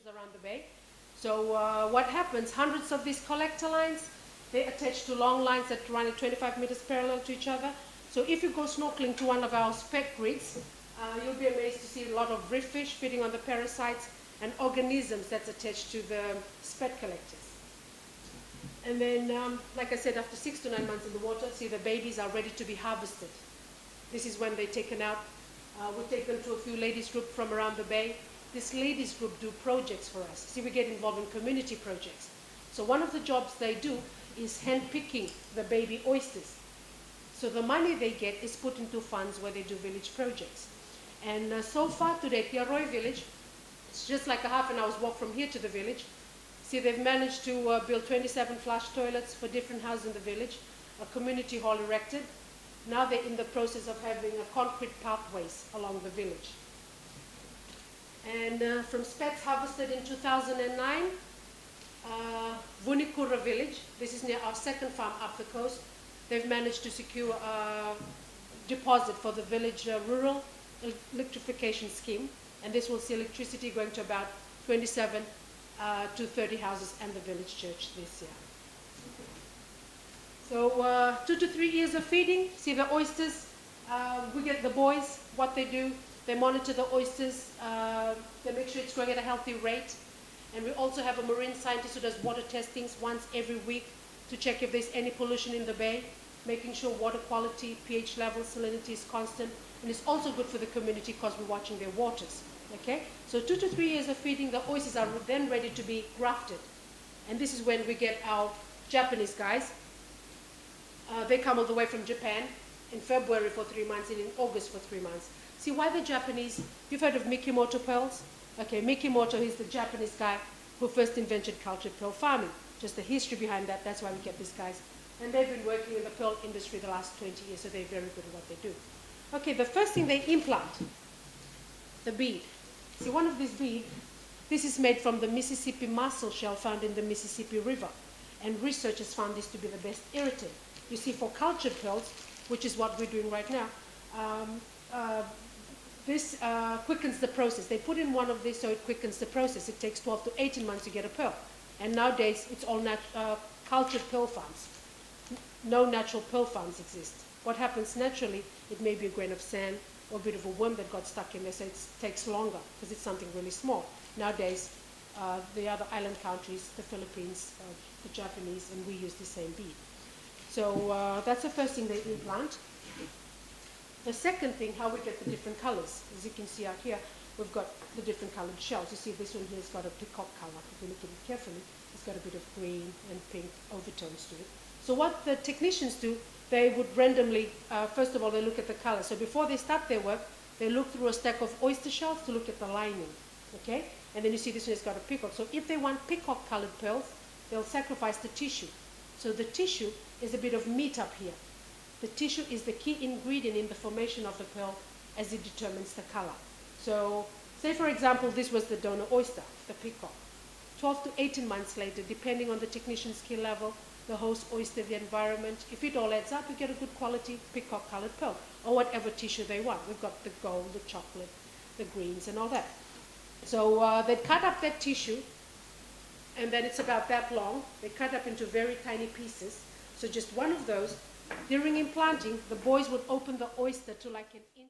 around the bay. So what happens, hundreds of these collector lines, they attach to long lines that run at 25 meters parallel to each other. So if you go snorkeling to one of our spec grids, you'll be amazed to see a lot of reef fish feeding on the parasites and organisms that's attached to the spec collectors. And then, like I said, after 6 to 9 months in the water, see the babies are ready to be harvested. This is when they're taken out. We take them to a few ladies group from around the bay. This ladies group do projects for us. See, we get involved in community projects. So one of the jobs they do is hand-picking the baby oysters. So the money they get is put into funds where they do village projects. And so far today, Tiaroi village, it's just like a half an hour's walk from here to the village. See, they've managed to build 27 flush toilets for different houses in the village, a community hall erected. Now they're in the process of having a concrete pathways along the village. And from specks harvested in 2009, Vunikura village, this is near our second farm up the coast, they've managed to secure a deposit for the village rural electrification scheme, and this will see electricity going to about 27 to 30 houses and the village church this year. So 2 to 3 years of feeding. See the oysters, we get the boys, what they do, they monitor the oysters, they make sure it's growing at a healthy rate. And we also have a marine scientist who does water testings once every week to check if there's any pollution in the bay, making sure water quality, pH level, salinity is constant. And it's also good for the community because we're watching their waters. Okay? So 2 to 3 years of feeding, the oysters are then ready to be grafted. And this is when we get our Japanese guys. They come all the way from Japan in February for 3 months and in August for 3 months. See why the Japanese, you've heard of Mikimoto pearls? Okay, Mikimoto is the Japanese guy who first invented cultured pearl farming. Just the history behind that, that's why we get these guys. And they've been working in the pearl industry the last 20 years, so they're very good at what they do. Okay, the first thing they implant, the bead. See, one of these beads, this is made from the Mississippi mussel shell found in the Mississippi River. And researchers found this to be the best irritant. You see, for cultured pearls, which is what we're doing right now, this quickens the process. They put in one of these so it quickens the process. It takes 12 to 18 months to get a pearl. And nowadays, it's all cultured pearl farms. No natural pearl farms exist. What happens naturally, it may be a grain of sand or a bit of a worm that got stuck in there, so it takes longer because it's something really small. Nowadays, the other island countries, the Philippines, the Japanese, and we use the same bead. So that's the first thing they implant. The second thing, how we get the different colors. As you can see out here, we've got the different colored shells. You see this one here has got a peacock color. If you look at it carefully, it's got a bit of green and pink overtones to it. So what the technicians do, they would randomly, first of all, they look at the color. So before they start their work, they look through a stack of oyster shells to look at the lining, okay? And then you see this one has got a peacock. So if they want peacock colored pearls, they'll sacrifice the tissue. So the tissue is a bit of meat up here. The tissue is the key ingredient in the formation of the pearl as it determines the color. So say, for example, this was the donor oyster, the peacock. 12 to 18 months later, depending on the technician's skill level, the host oyster, the environment, if it all adds up, you get a good quality peacock colored pearl, or whatever tissue they want. We've got the gold, the chocolate, the greens, and all that. So they cut up that tissue, and then it's about that long. They cut up into very tiny pieces. So just one of those. During implanting, the boys would open the oyster to like an inch.